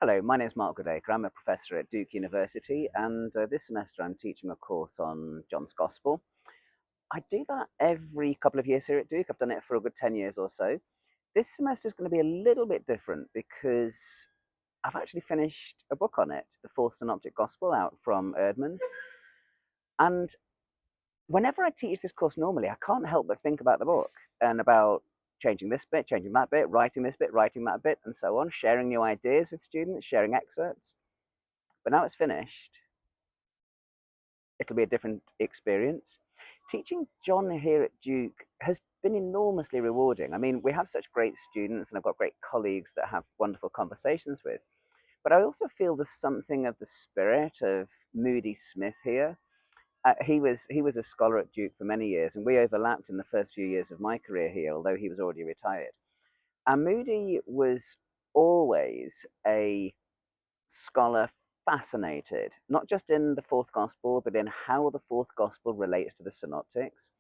Hello, my name is Mark Goodacre. I'm a professor at Duke University, and this semester I'm teaching a course on John's Gospel. I do that every couple of years here at Duke. I've done it for a good 10 years or so. This semester is going to be a little bit different because I've actually finished a book on it, The Fourth Synoptic Gospel, out from Eerdmans. And whenever I teach this course normally, I can't help but think about the book and about changing this bit, changing that bit, writing this bit, writing that bit, and so on, sharing new ideas with students, sharing excerpts. But now it's finished, it'll be a different experience. Teaching John here at Duke has been enormously rewarding. I mean, we have such great students, and I've got great colleagues that I have wonderful conversations with. But I also feel there's something of the spirit of Moody Smith here. He was a scholar at Duke for many years, and we overlapped in the first few years of my career here, although he was already retired. And Moody was always a scholar fascinated, not just in the fourth gospel, but in how the fourth gospel relates to the synoptics.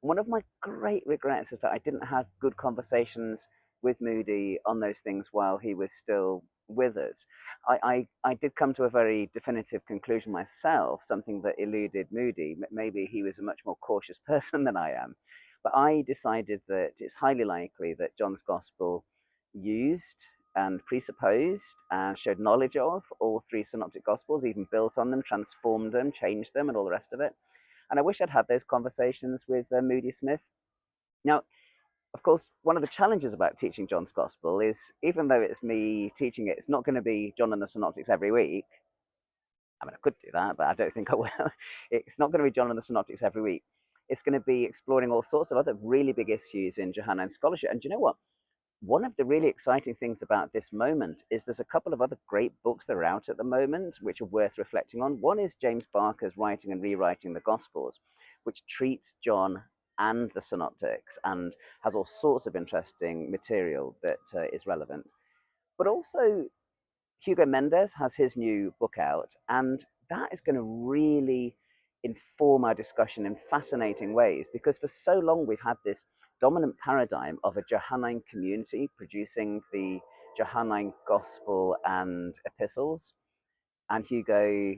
One of my great regrets is that I didn't have good conversations with Moody on those things while he was still with us. I did come to a very definitive conclusion myself, something that eluded Moody. Maybe he was a much more cautious person than I am. But I decided that it's highly likely that John's Gospel used and presupposed and showed knowledge of all three synoptic gospels, even built on them, transformed them, changed them, and all the rest of it. And I wish I'd had those conversations with Moody Smith. Now, of course, one of the challenges about teaching John's Gospel is even though it's me teaching it, it's not going to be John and the Synoptics every week. I mean, I could do that, but I don't think I will. It's not going to be John and the Synoptics every week. It's going to be exploring all sorts of other really big issues in Johannine scholarship. And do you know what? One of the really exciting things about this moment is there's a couple of other great books that are out at the moment which are worth reflecting on. One is James Barker's Writing and Rewriting the Gospels, which treats John and the Synoptics and has all sorts of interesting material that is relevant. But also, Hugo Mendes has his new book out, and that is going to really inform our discussion in fascinating ways because for so long we've had this dominant paradigm of a Johannine community producing the Johannine gospel and epistles. And Hugo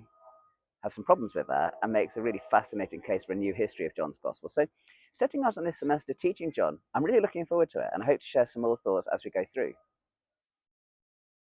has some problems with that and makes a really fascinating case for a new history of John's gospel. So, setting out on this semester teaching John, I'm really looking forward to it and I hope to share some more thoughts as we go through.